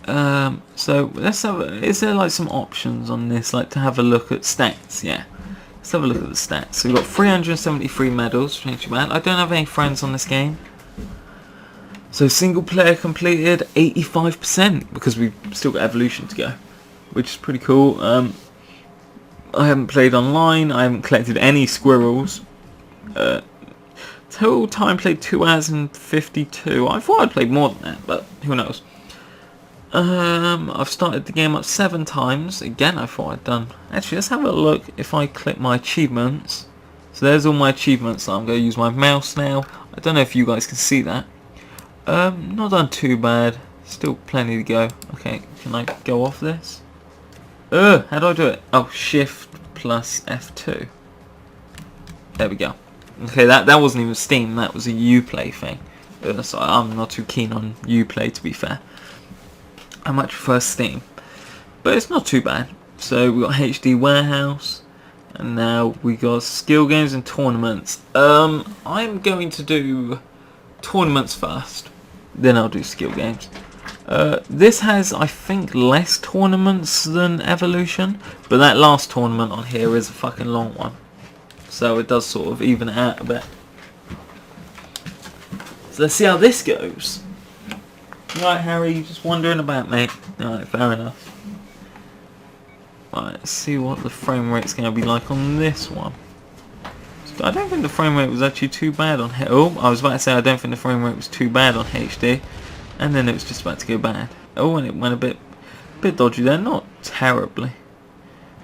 So let's have. Is there like some options on this, like to have a look at stats? Yeah. Let's have a look at the stats. So we've got 373 medals, which ain't too bad. I don't have any friends on this game. So single player completed 85% because we've still got Evolution to go, which is pretty cool. I haven't played online. I haven't collected any squirrels. Total time played 2 hours and 52. I thought I'd played more than that, but who knows. I've started the game up 7 times. Again, I thought I'd done. Actually, let's have a look if I click my achievements. So there's all my achievements. I'm going to use my mouse now. I don't know if you guys can see that. Not done too bad. Still plenty to go. Okay, can I go off this? How do I do it? Oh, Shift plus F2. There we go. Okay, that wasn't even Steam. That was a Uplay thing. So I'm not too keen on Uplay, to be fair. I much prefer Steam, but it's not too bad. So we got HD Warehouse, and now we got skill games and tournaments. I'm going to do tournaments first, then I'll do skill games. This has, I think, less tournaments than Evolution, but that last tournament on here is a fucking long one, so it does sort of even it out a bit. So let's see how this goes. Right, Harry, you just wondering about, mate. Alright, fair enough. Right, let's see what the frame rate's going to be like on this one. I don't think the frame rate was actually too bad on Oh, I was about to say I don't think the frame rate was too bad on HD. And then it was just about to go bad. Oh, and it went a bit dodgy there. Not terribly.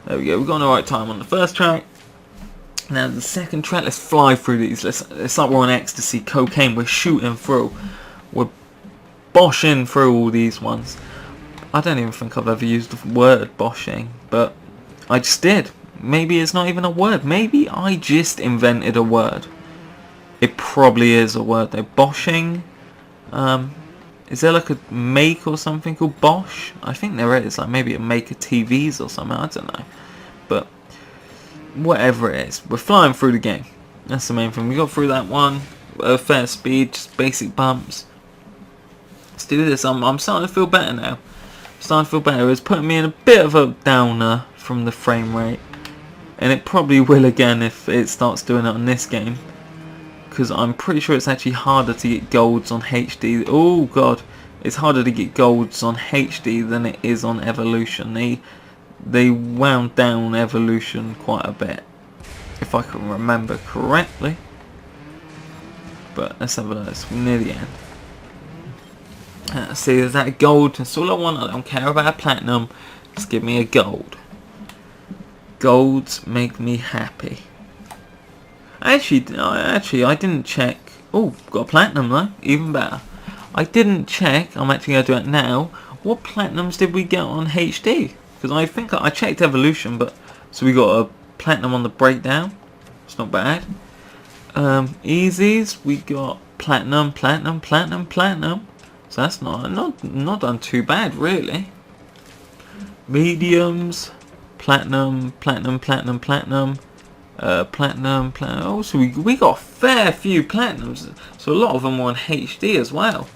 There we go. We've got on the right time on the first track. Now the second track, let's fly through these. It's like we're on ecstasy, cocaine. We're shooting through. We're boshing through all these ones. I don't even think I've ever used the word boshing, but I just did. Maybe it's not even a word. Maybe I just invented a word. It probably is a word though. Boshing. Is there like a make or something called Bosch? I think there is. Like maybe a make of TVs or something. I don't know. But whatever it is, we're flying through the game. That's the main thing. We got through that one. Fair speed, just basic bumps. Let's do this. I'm starting to feel better now. Starting to feel better. It's putting me in a bit of a downer from the frame rate, and it probably will again if it starts doing it on this game, because I'm pretty sure it's actually harder to get golds on HD. Oh god, it's harder to get golds on HD than it is on Evolution. They wound down Evolution quite a bit, if I can remember correctly. But let's have a look. It's near the end. See, there's that gold. That's all I want. I don't care about platinum. Just give me a gold. Golds make me happy. Actually, I didn't check. Oh, got a platinum though. Even better. I didn't check. I'm actually going to do it now. What platinums did we get on HD? Because I think I checked Evolution, but so we got a platinum on the breakdown. It's not bad. Easies, we got platinum. So that's not done too bad really. Mediums, platinum. Oh, so we got a fair few platinums. So a lot of them were on HD as well.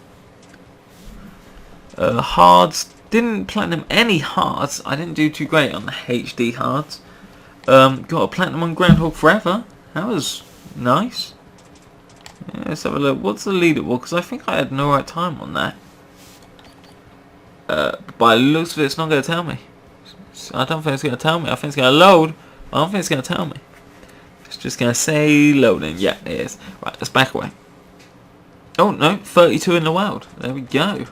Hards, didn't platinum any hards. I didn't do too great on the HD hards. Got a platinum on Groundhog Forever. That was nice. Yeah, let's have a look. What's the leaderboard? Because I think I had no right time on that. By the looks of it, it's not going to tell me. I don't think it's going to tell me. I think it's going to load. I don't think it's going to tell me. It's just going to say loading. Yeah, it is. Right, let's back away. Oh, no. 32 in the world. There we go.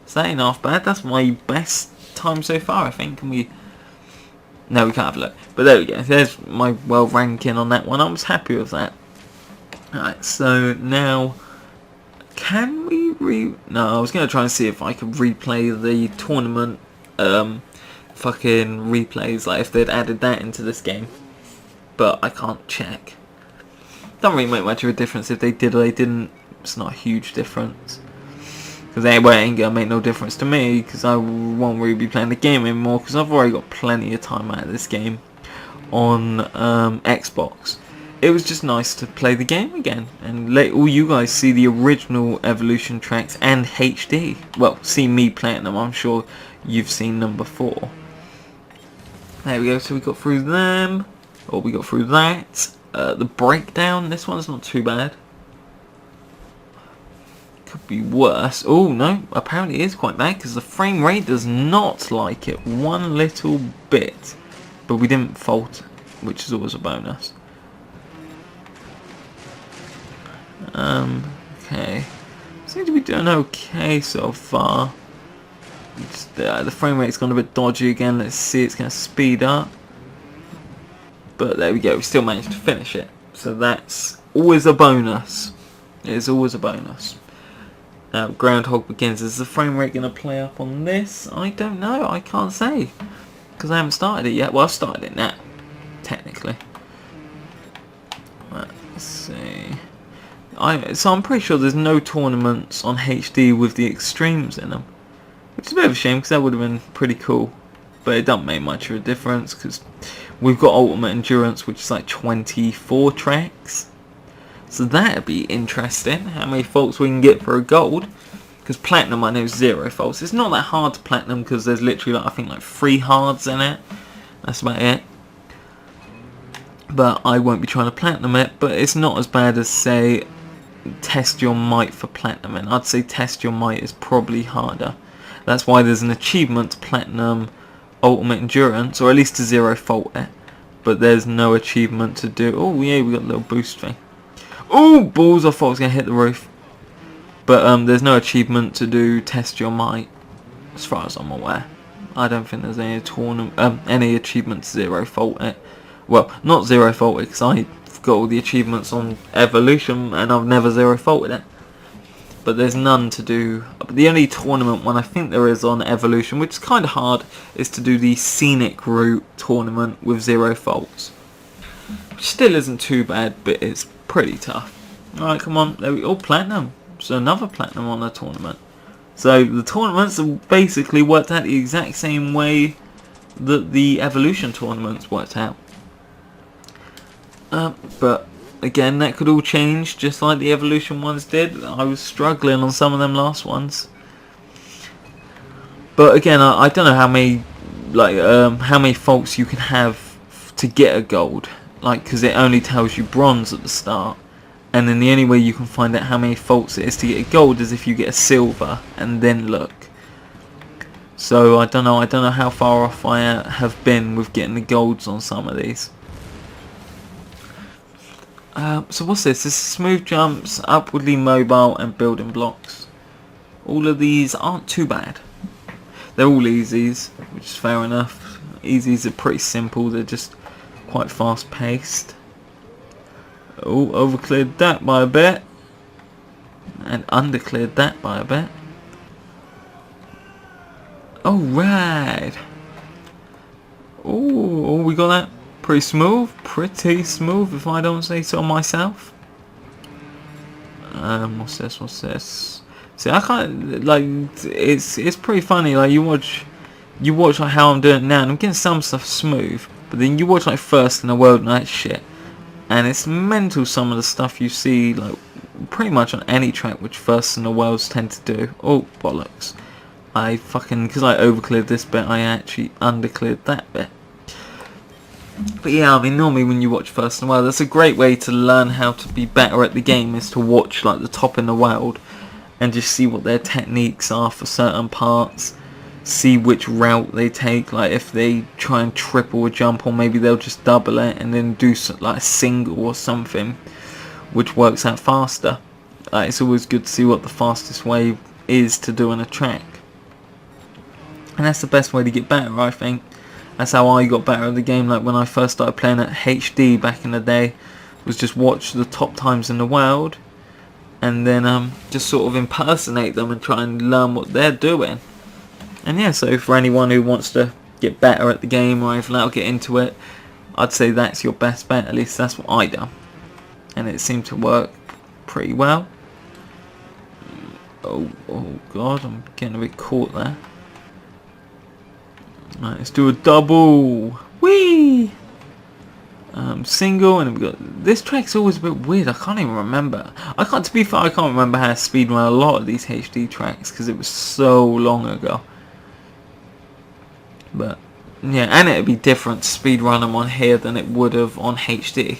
So that ain't half bad. That's my best time so far, I think. Can we... No, we can't have a look. But there we go. There's my world ranking on that one. I was happy with that. Alright, so now... Can we No, I was going to try and see if I could replay the tournament fucking replays, like if they'd added that into this game. But I can't check. Don't really make much of a difference if they did or they didn't. It's not a huge difference. Because anyway, it ain't going to make no difference to me, because I won't really be playing the game anymore, because I've already got plenty of time out of this game on Xbox. it was just nice to play the game again and let all you guys see the original Evolution tracks and HD. Well, see me playing them. I'm sure you've seen them before. There we go. So we got through them, or we got through that. The breakdown. This one's not too bad. Could be worse. Oh no, apparently it is quite bad because the frame rate does not like it one little bit. But we didn't fault, which is always a bonus. Okay. Seems to be doing okay so far. The frame rate's gone a bit dodgy again. Let's see, it's going to speed up. But there we go, we still managed to finish it. So that's always a bonus. It is always a bonus. Now, Groundhog Begins. Is the frame rate going to play up on this? I don't know. I can't say. Because I haven't started it yet. Well, I've started it now. Technically. Let's see. So I'm pretty sure there's no tournaments on HD with the extremes in them. Which is a bit of a shame because that would have been pretty cool. But it doesn't make much of a difference because we've got Ultimate Endurance, which is like 24 tracks. So that'd be interesting, how many faults we can get for a gold. Because Platinum, I know, is 0 faults. It's not that hard to Platinum because there's literally, like, I think, like 3 hards in it. That's about it. But I won't be trying to Platinum it. But it's not as bad as, say, Test Your Might for Platinum. And I'd say Test Your Might is probably harder. That's why there's an achievement to Platinum Ultimate Endurance, or at least to 0 fault it. But there's no achievement to do. Oh yeah, we got a little boost thing. Oh, balls! I thought I was going to hit the roof. But there's no achievement to do Test Your Might, as far as I'm aware. I don't think there's any any achievement to 0 fault it. Well, not 0 fault it, because I've got all the achievements on Evolution, and I've never 0 faulted it. But there's none to do. The only tournament one I think there is on Evolution, which is kind of hard, is to do the Scenic Route tournament with 0 faults. Which still isn't too bad, but it's pretty tough. Alright, come on. There we go. Oh, Platinum. So another Platinum on the tournament. So the tournaments have basically worked out the exact same way that the Evolution tournaments worked out. But again, that could all change, just like the Evolution ones did. I was struggling on some of them last ones. But again, I don't know how many faults you can have to get a gold. Like, because it only tells you bronze at the start. And then the only way you can find out how many faults it is to get a gold is if you get a silver and then look. So I don't know how far off I have been with getting the golds on some of these. So what's this? This is smooth jumps, upwardly mobile, and building blocks. All of these aren't too bad. They're all easies, which is fair enough. Easies are pretty simple, they're just quite fast paced. Oh, overcleared that by a bit. And undercleared that by a bit. Alright. Oh, we got that. Pretty smooth if I don't say so myself. What's this? See, I can't, like, it's pretty funny, like, you watch like how I'm doing it now, and I'm getting some stuff smooth, but then you watch like First in the World and that shit, and it's mental some of the stuff you see, like, pretty much on any track which First in the Worlds tend to do. Oh, bollocks. Because I overcleared this bit, I actually undercleared that bit. But yeah, I mean, normally when you watch First in the World, that's a great way to learn how to be better at the game, is to watch like the top in the world and just see what their techniques are for certain parts, see which route they take, like if they try and triple a jump, or maybe they'll just double it and then do like a single or something which works out faster. It's always good to see what the fastest way is to do on a track, and that's the best way to get better, I think. That's how I got better at the game. Like when I first started playing at HD back in the day, was just watch the top times in the world, and then just sort of impersonate them and try and learn what they're doing. And yeah, so for anyone who wants to get better at the game or anything like that, get into it, I'd say that's your best bet. At least that's what I done, and it seemed to work pretty well. Oh god, I'm getting a bit caught there. Right, let's do a double. Whee! Single, and then we got this track's always a bit weird. I can't even remember. To be fair, I can't remember how to speedrun a lot of these HD tracks because it was so long ago. But yeah, and it'd be different to speedrun them on here than it would have on HD,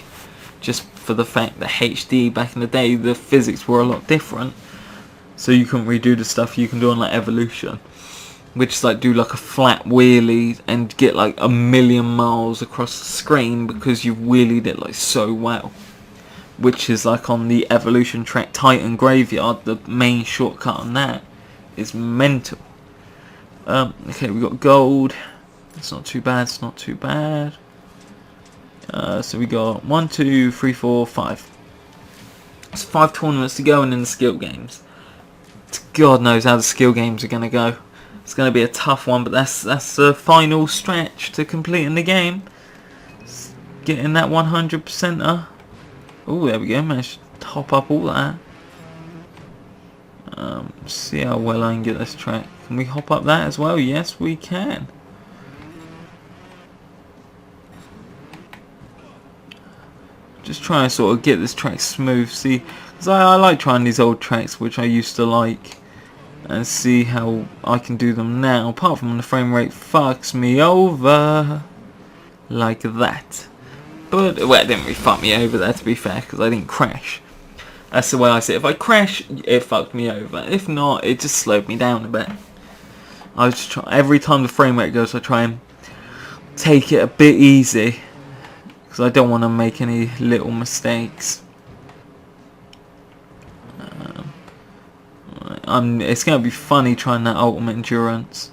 just for the fact that HD back in the day, the physics were a lot different, so you couldn't redo the stuff you can do on like Evolution, which is like do like a flat wheelie and get like 1,000,000 miles across the screen because you've wheelied it like so well. Which is like on the Evolution track Titan Graveyard, the main shortcut on that is mental. Okay, we got gold. It's not too bad. It's not too bad. So we got 1, 2, 3, 4, 5. It's 5 tournaments to go, and in the skill games. God knows how the skill games are gonna go. It's gonna be a tough one, but that's the final stretch to completing the game. Getting that 100%er. Oh, there we go. Managed to top up all that. See how well I can get this track. Can we hop up that as well? Yes, we can. Just trying to sort of get this track smooth. See, because I like trying these old tracks, which I used to like, and see how I can do them now. Apart from when the frame rate fucks me over like that. But well, it didn't really fuck me over there, to be fair, because I didn't crash. That's the way I see it. If I crash, it fucked me over. If not, it just slowed me down a bit. I was just try every time the frame rate goes, I try and take it a bit easy, because I don't want to make any little mistakes. It's going to be funny trying that Ultimate Endurance.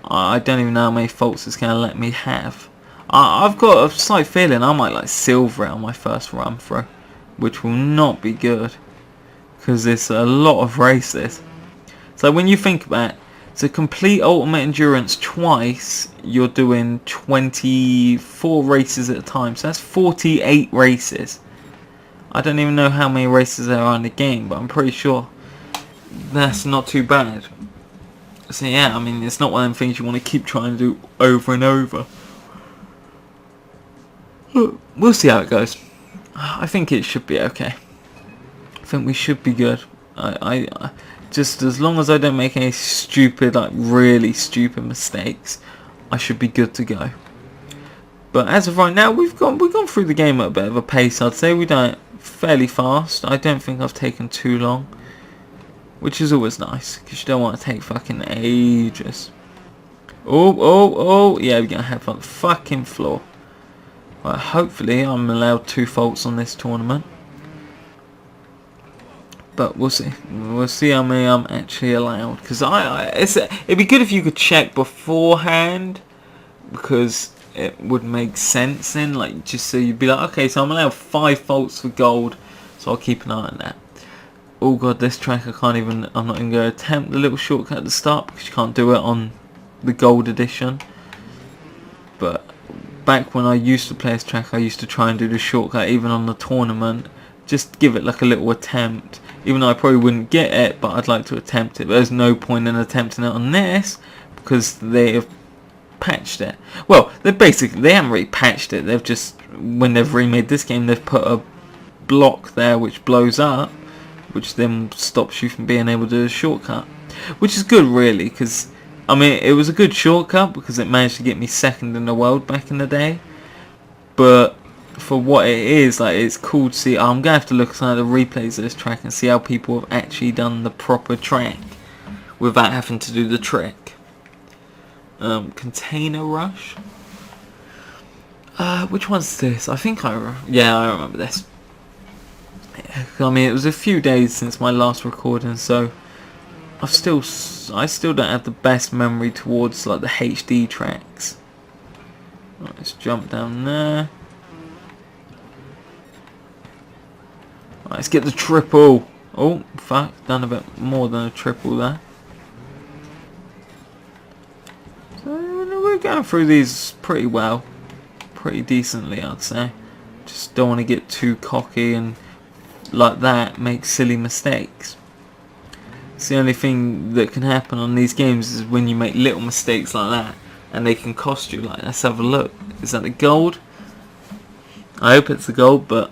I don't even know how many faults it's going to let me have. I've got a slight feeling I might like silver it on my first run through, which will not be good, because it's a lot of races. So when you think about it, to complete Ultimate Endurance twice, you're doing 24 races at a time, so that's 48 races. I don't even know how many races there are in the game, but I'm pretty sure that's not too bad. So yeah, I mean, it's not one of them things you want to keep trying to do over and over. We'll see how it goes. I think it should be okay. I think we should be good. I just, as long as I don't make any stupid, like really stupid mistakes, I should be good to go. But as of right now, we've gone through the game at a bit of a pace. I'd say we done it fairly fast. I don't think I've taken too long, which is always nice, because you don't want to take fucking ages. Oh, yeah, we're gonna have on the fucking floor. Well, hopefully I'm allowed 2 faults on this tournament, but we'll see. We'll see how many I'm actually allowed, because it'd be good if you could check beforehand, because it would make sense then, like, just so you'd be like, okay, so I'm allowed 5 faults for gold, so I'll keep an eye on that. Oh god, this track I'm not even going to attempt the little shortcut at the start, because you can't do it on the gold edition. But back when I used to play this track, I used to try and do the shortcut even on the tournament, just give it like a little attempt, even though I probably wouldn't get it, but I'd like to attempt it. But there's no point in attempting it on this, because they have patched it. Well, they haven't really patched it, they've just, when they've remade this game, they've put a block there which blows up, which then stops you from being able to do a shortcut, which is good really, because I mean, it was a good shortcut because it managed to get me second in the world back in the day. But for what it is, like, it's cool to see. I'm going to have to look at some of the replays of this track and see how people have actually done the proper track without having to do the trick. Container Rush. Which one's this? I think I remember this. I mean, it was a few days since my last recording, so I still don't have the best memory towards like the HD tracks. Right, let's jump down there. Right, let's get the triple. Oh fuck, done a bit more than a triple there. So we're going through these pretty well, pretty decently, I'd say. Just don't want to get too cocky and like that make silly mistakes. It's the only thing that can happen on these games is when you make little mistakes like that, and they can cost you. Like, let's have a look. Is that the gold? I hope it's a gold, but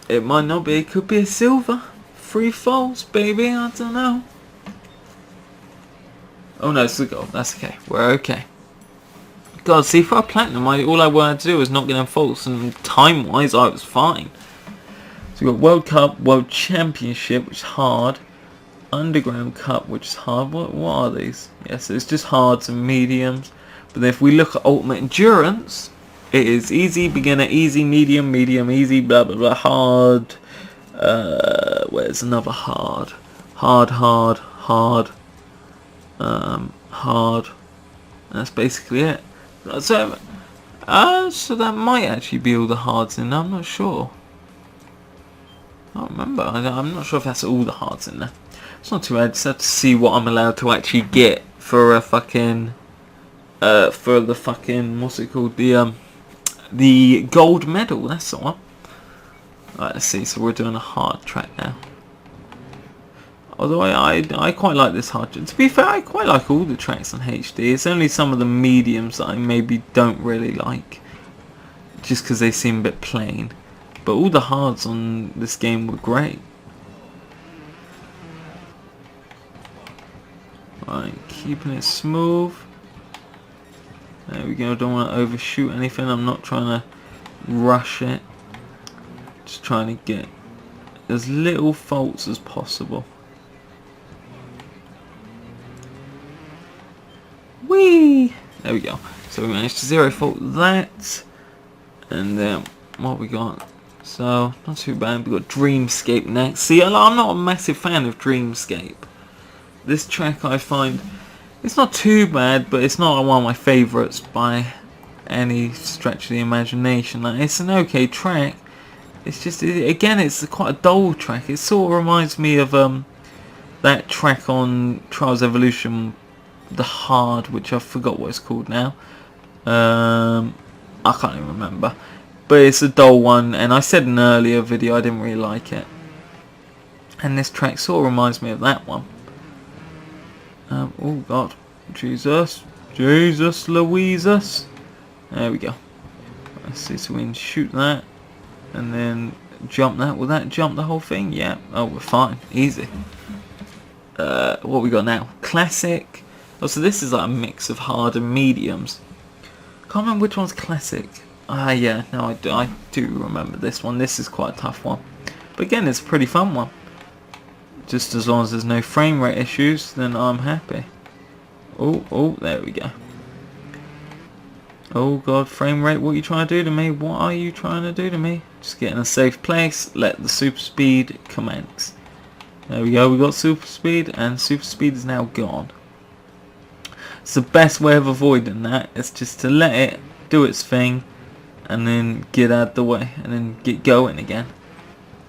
it might not be. It could be a silver. 3 faults, baby. I don't know. Oh no, it's a gold. That's okay. We're okay. God, see, for a platinum, all I wanted to do was not get them faults, and time-wise, I was fine. So we've got World Cup, World Championship, which is hard. Underground Cup, which is hard. What are these? Yes, it's just hards and mediums. But if we look at Ultimate Endurance, it is easy, beginner, easy, medium, medium, easy, blah blah blah, hard. Where's another hard? Hard. Hard. That's basically it. So that might actually be all the hards in there. I'm not sure. I don't remember. I'm not sure if that's all the hards in there. It's not too bad. I just have to see what I'm allowed to actually get for a fucking for the fucking, what's it called, the gold medal. That's the one. Right, let's see. So we're doing a hard track now. Although I quite like this hard track. To be fair, I quite like all the tracks on HD. It's only some of the mediums that I maybe don't really like, just because they seem a bit plain. But all the hards on this game were great. Right, keeping it smooth. There we go. Don't want to overshoot anything. I'm not trying to rush it. Just trying to get as little faults as possible. Whee! There we go. So we managed to 0 fault that. And then what we got? So not too bad. We got Dreamscape next. See, I'm not a massive fan of Dreamscape. This track I find, it's not too bad, but it's not one of my favourites by any stretch of the imagination. Like, it's an okay track. It's just, again, it's quite a dull track. It sort of reminds me of that track on Trials Evolution, the hard, which I forgot what it's called now. I can't even remember. But it's a dull one, and I said in an earlier video I didn't really like it. And this track sort of reminds me of that one. Oh god, Jesus Louises. There we go. Let's see, so we can shoot that and then jump that. Will that jump the whole thing? Yeah. Oh, we're fine, easy. What we got now? Classic. Oh, so this is like a mix of hard and mediums. Can't remember which one's classic. Ah, yeah, no, I do remember this one. This is quite a tough one, but again, it's a pretty fun one. Just as long as there's no frame rate issues, then I'm happy. Oh, there we go. Oh god, frame rate, what are you trying to do to me? What are you trying to do to me? Just get in a safe place, let the super speed commence. There we go, we got super speed, and super speed is now gone. It's the best way of avoiding that, is just to let it do its thing, and then get out of the way, and then get going again.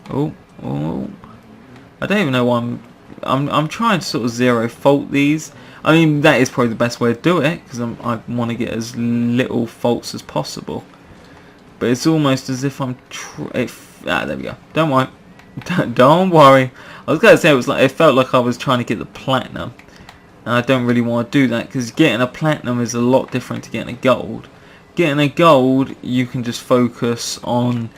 Oh. I don't even know why I'm trying to sort of 0 fault these. I mean, that is probably the best way to do it, because I want to get as little faults as possible. But it's almost as if I'm there we go. Don't worry. Don't worry. I was going to say, it felt like I was trying to get the platinum. And I don't really want to do that, because getting a platinum is a lot different to getting a gold. Getting a gold, you can just focus on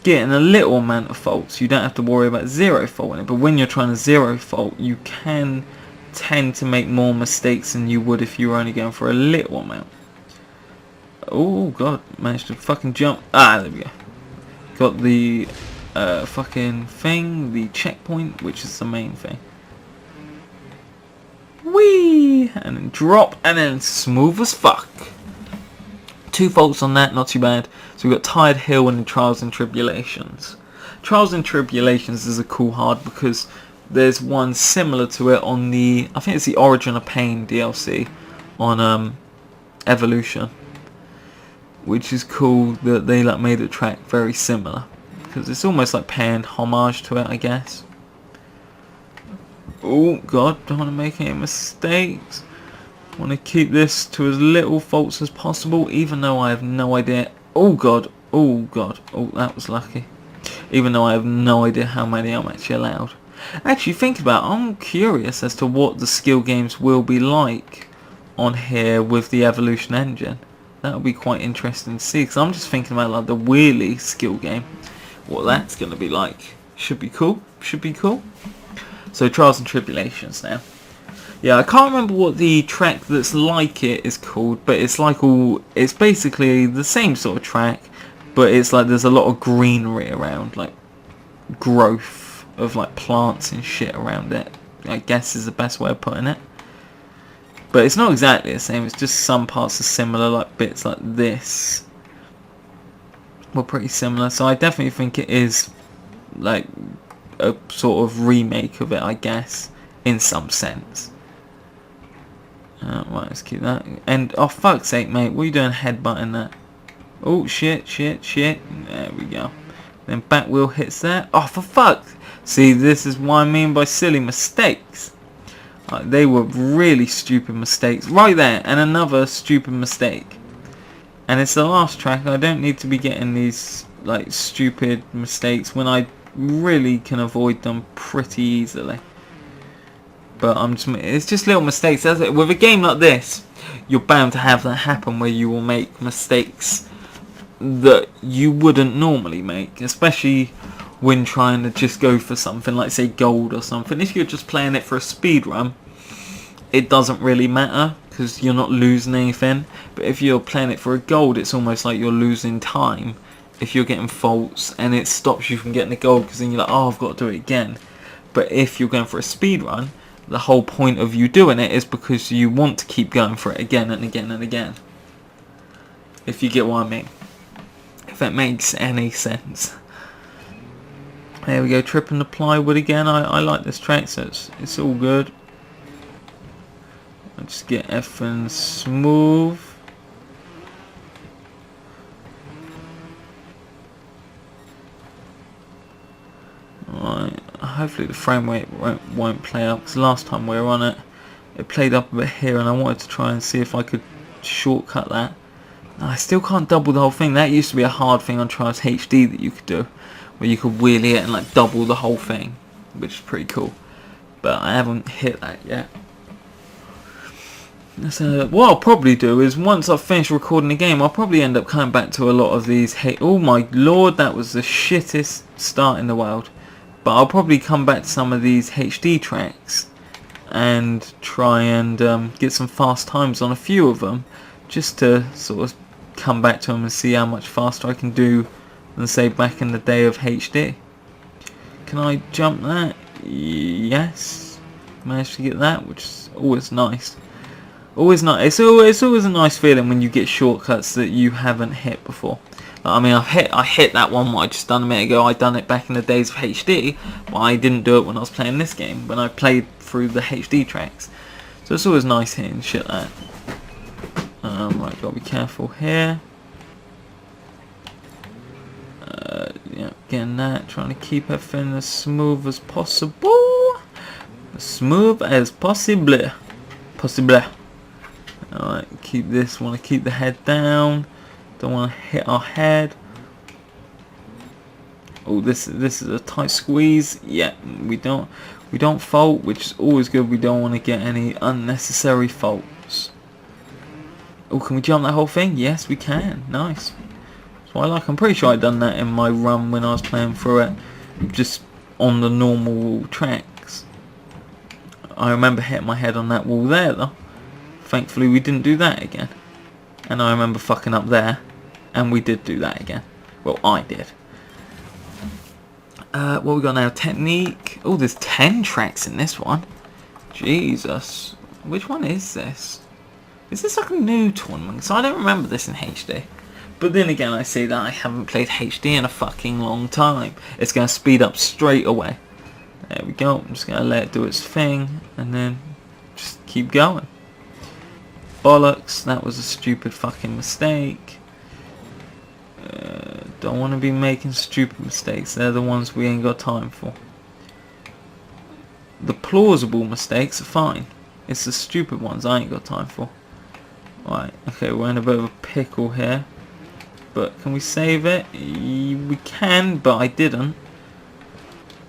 getting a little amount of faults. You don't have to worry about 0 faulting it. But when you're trying to 0 fault, you can tend to make more mistakes than you would if you were only going for a little amount. Oh god, managed to fucking jump. Ah, there we go. Got the fucking thing, the checkpoint, which is the main thing. Whee! And then drop, and then smooth as fuck. 2 faults on that, not too bad. So we've got Tired Hill and Trials and Tribulations. Trials and Tribulations is a cool hard because there's one similar to it on the, I think it's the Origin of Pain DLC on Evolution, which is cool that they like made a track very similar, because it's almost like paying homage to it, I guess. Oh god, don't want to make any mistakes. Want to keep this to as little faults as possible, even though I have no idea. Oh god, oh that was lucky. Even though I have no idea how many I'm actually allowed. Actually, think about it, I'm curious as to what the skill games will be like on here with the Evolution engine. That'll be quite interesting to see, because I'm just thinking about like the wheelie skill game. What that's going to be like. Should be cool. Should be cool. So Trials and Tribulations now. Yeah, I can't remember what the track that's like it is called, but it's like it's basically the same sort of track, but it's like there's a lot of greenery around, like growth of like plants and shit around it, I guess is the best way of putting it. But it's not exactly the same, it's just some parts are similar, like bits like this were pretty similar, so I definitely think it is like a sort of remake of it, I guess, in some sense. Right, let's keep that. And oh fuck's sake, mate, what are you doing headbutting that? Oh shit, shit, shit. There we go. Then back wheel hits there. Oh, for fuck! See, this is what I mean by silly mistakes. They were really stupid mistakes. Right there, and another stupid mistake. And it's the last track. I don't need to be getting these like stupid mistakes when I really can avoid them pretty easily. But it's just little mistakes. With a game like this, you're bound to have that happen where you will make mistakes that you wouldn't normally make, especially when trying to just go for something like, say, gold or something. If you're just playing it for a speed run, it doesn't really matter because you're not losing anything. But if you're playing it for a gold, it's almost like you're losing time if you're getting faults, and it stops you from getting the gold because then you're like, oh, I've got to do it again. But if you're going for a speed run, the whole point of you doing it is because you want to keep going for it again and again and again. If you get what I mean. If that makes any sense. There we go, tripping the plywood again. I like this track, so it's all good. I'll just get everything smooth. Alright, hopefully the frame rate won't play up, because last time we were on it, it played up a bit here, and I wanted to try and see if I could shortcut that. I still can't double the whole thing. That used to be a hard thing on Trials HD that you could do, where you could wheelie it and like double the whole thing, which is pretty cool. But I haven't hit that yet. So what I'll probably do is, once I've finished recording the game, I'll probably end up coming back to a lot of these. Oh my lord, that was the shittest start in the world. But I'll probably come back to some of these HD tracks and try and get some fast times on a few of them, just to sort of come back to them and see how much faster I can do than, say, back in the day of HD. Can I jump that? Yes. Managed to get that, which is always nice. Always nice. It's always a nice feeling when you get shortcuts that you haven't hit before. I mean, I hit that one what I just done a minute ago. I done it back in the days of HD, but I didn't do it when I was playing this game, when I played through the HD tracks. So it's always nice hitting shit like that. Right, gotta be careful here. Yeah, getting that, trying to keep everything as smooth as possible. As smooth as possible. Alright, keep this, want to keep the head down. Don't want to hit our head. Oh, this is a tight squeeze. Yeah, we don't fault, which is always good. We don't want to get any unnecessary faults. Oh, can we jump that whole thing? Yes, we can. Nice. So I'm pretty sure I done that in my run when I was playing through it, just on the normal tracks. I remember hitting my head on that wall there though. Thankfully we didn't do that again. And I remember fucking up there, and we did do that again. Well, I did. What we got now? Technique. Oh, there's 10 tracks in this one. Jesus. Which one is this? Is this like a new tournament? So I don't remember this in HD. But then again, I say that I haven't played HD in a fucking long time. It's going to speed up straight away. There we go. I'm just going to let it do its thing, and then just keep going. Bollocks, that was a stupid fucking mistake. Don't want to be making stupid mistakes. They're the ones we ain't got time for. The plausible mistakes are fine. It's the stupid ones I ain't got time for. Right, okay, we're in a bit of a pickle here. But can we save it? We can, but I didn't.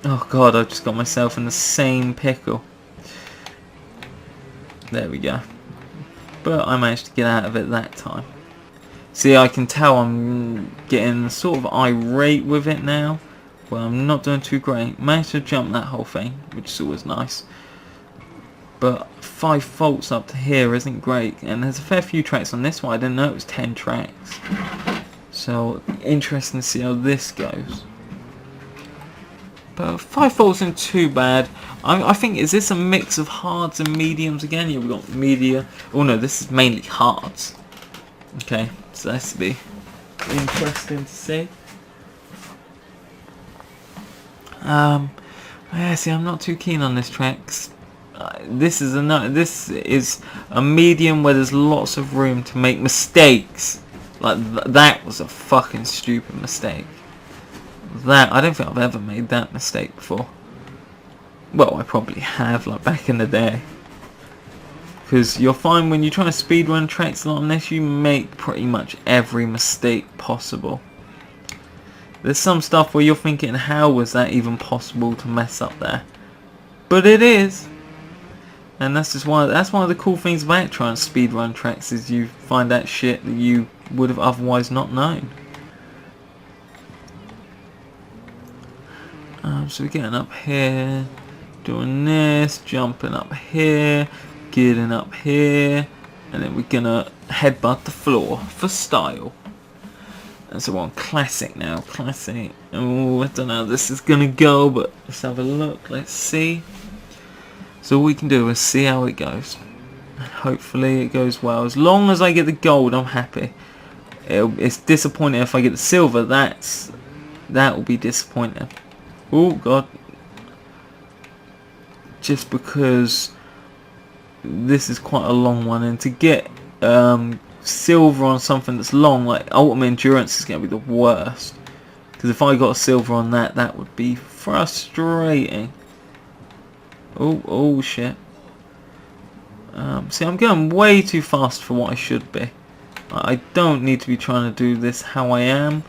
Oh god, I just got myself in the same pickle. There we go. But I managed to get out of it that time. See, I can tell I'm getting sort of irate with it now. Well, I'm not doing too great. Managed to jump that whole thing, which is always nice. But 5 faults up to here isn't great. And there's a fair few tracks on this one. I didn't know it was 10 tracks. So, interesting to see how this goes. But 5 faults isn't too bad. I think, is this a mix of hards and mediums again? Yeah, we've got media. Oh no, this is mainly hards. Okay, so that's to be interesting to see. Yeah, see, I'm not too keen on this track. This is a medium where there's lots of room to make mistakes. Like that was a fucking stupid mistake. That I don't think I've ever made that mistake before. Well, I probably have, like back in the day. Because you'll find when you try to speedrun tracks like this, you make pretty much every mistake possible. There's some stuff where you're thinking, how was that even possible to mess up there? But it is. And that's just one of the cool things about trying to speedrun tracks, is you find out shit that you would have otherwise not known. So we're getting up here, doing this, jumping up here, getting up here, and then we're gonna headbutt the floor for style. And so we're on classic now, classic. Oh, I don't know how this is gonna go, but let's have a look, let's see. So all we can do is see how it goes. And hopefully it goes well. As long as I get the gold, I'm happy. It's disappointing if I get the silver, that will be disappointing. Oh god. Just because this is quite a long one, and to get silver on something that's long, like Ultimate Endurance, is going to be the worst. Because if I got a silver on that, that would be frustrating. Oh shit. See, I'm going way too fast for what I should be. I don't need to be trying to do this how I am.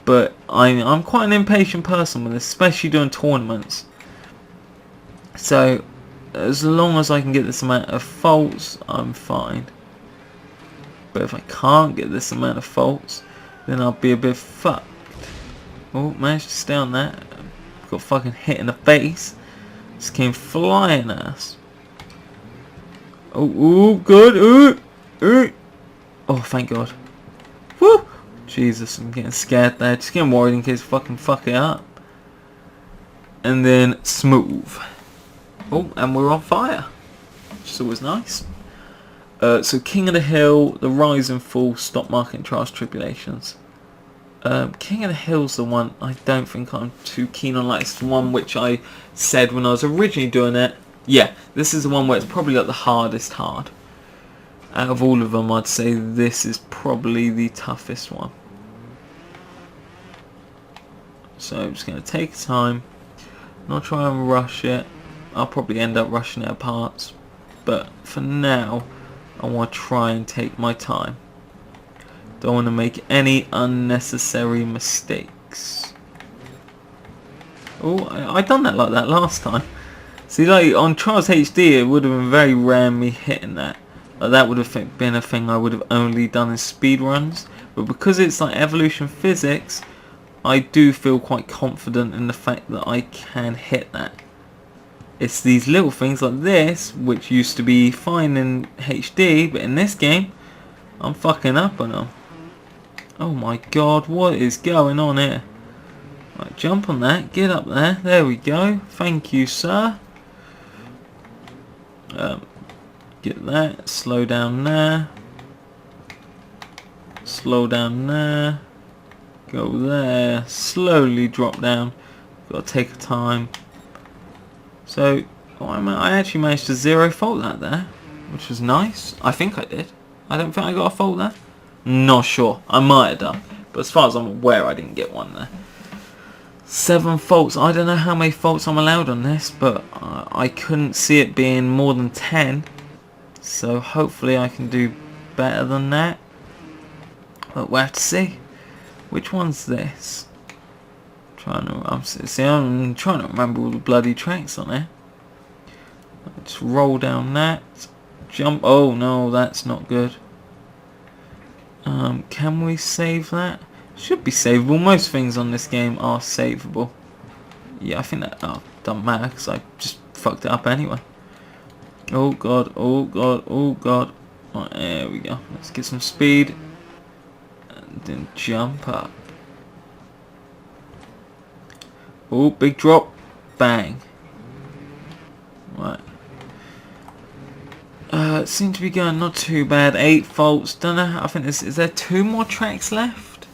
But I'm quite an impatient person with this, especially doing tournaments. So, as long as I can get this amount of faults, I'm fine. But if I can't get this amount of faults, then I'll be a bit fucked. Oh, managed to stay on that. Got fucking hit in the face. Just came flying at us. Oh, good. Oh, thank God. Woo! Jesus, I'm getting scared there. Just getting worried in case I fucking fuck it up. And then smooth. Oh, and we're on fire. Which is always nice. So King of the Hill, the Rise and Fall, Stop Market and Trials Tribulations. King of the Hill's the one I don't think I'm too keen on. Like, it's the one which I said when I was originally doing it. Yeah, this is the one where it's probably like the hardest hard. Out of all of them, I'd say this is probably the toughest one. So I'm just going to take time, not try and rush it. I'll probably end up rushing it at parts, but for now I want to try and take my time. Don't want to make any unnecessary mistakes. Oh, I done that like that last time. See, like on Trials HD, it would have been very rare me hitting that. Like, that would have been a thing I would have only done in speedruns. But because it's like Evolution Physics, I do feel quite confident in the fact that I can hit that. It's these little things like this, which used to be fine in HD, but in this game, I'm fucking up on them. Oh my god, what is going on here? Right, jump on that, get up there, there we go. Thank you, sir. Get that, slow down there. Slow down there. Go there, slowly drop down. Got to take a time. So, I actually managed to 0 fault that there, which was nice. I think I did. I don't think I got a fault there. Not sure. I might have done. But as far as I'm aware, I didn't get one there. 7 faults. I don't know how many faults I'm allowed on this, but I couldn't see it being more than 10. So hopefully I can do better than that. But we'll have to see. Which one's this? I'm trying to remember all the bloody tracks on there. Let's roll down that. Jump. Oh no, that's not good. Can we save that? Should be savable. Most things on this game are savable. Yeah, I think that doesn't matter because I just fucked it up anyway. Oh god, oh god, oh god. Right, there we go. Let's get some speed and then jump up. Oh, big drop. Bang. Right. It seems to be going not too bad. 8 faults. Don't know. I think is there 2 more tracks left?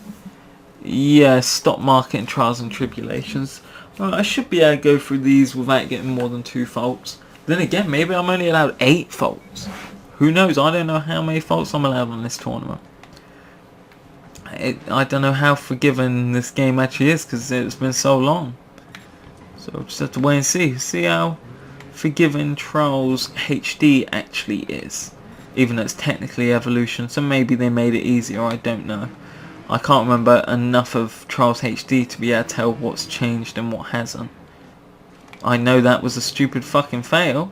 Yeah, Stock Market and Trials and Tribulations. Right, I should be able to go through these without getting more than 2 faults. Then again, maybe I'm only allowed 8 faults. Who knows? I don't know how many faults I'm allowed on this tournament. I don't know how forgiving this game actually is because it's been so long. So we'll just have to wait and see. See how forgiving Trials HD actually is. Even though it's technically Evolution, so maybe they made it easier, I don't know. I can't remember enough of Trials HD to be able to tell what's changed and what hasn't. I know that was a stupid fucking fail.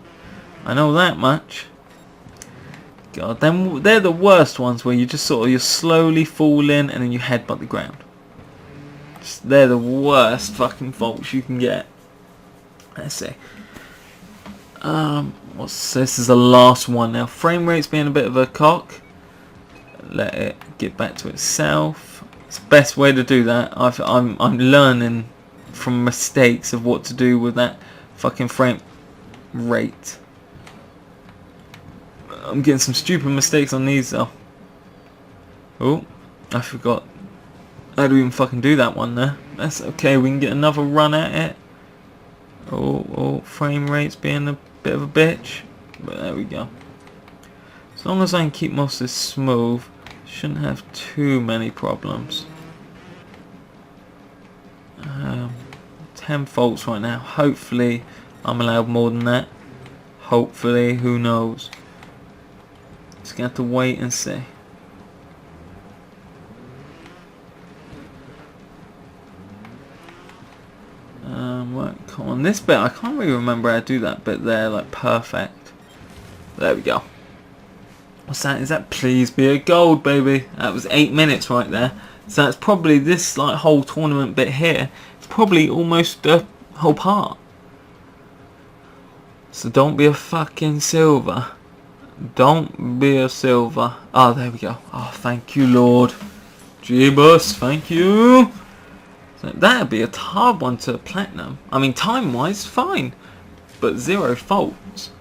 I know that much. God, then they're the worst ones where you just sort of, you slowly fall in and then you headbutt the ground. They're the worst fucking faults you can get. Let's see. This is the last one now. Frame rate's being a bit of a cock. Let it get back to itself. It's the best way to do that. I'm learning from mistakes of what to do with that fucking frame rate. I'm getting some stupid mistakes on these though. Oh, I forgot. How do we even fucking do that one there? That's okay, we can get another run at it. Oh, frame rate's being a bit of a bitch. But there we go. As long as I can keep most of this smooth, shouldn't have too many problems. 10 faults right now. Hopefully I'm allowed more than that. Hopefully, who knows. Just gonna have to wait and see. Right, come on, this bit, I can't really remember how to do that bit there, like perfect. There we go. What's that? Is that please be a gold, baby? That was 8 minutes right there. So that's probably this like whole tournament bit here. It's probably almost the whole part. So don't be a fucking silver. Don't be a silver. Oh, there we go. Oh, thank you, Lord. Jeebus, thank you. So that'd be a hard one to platinum. I mean, time-wise, fine. But 0 faults.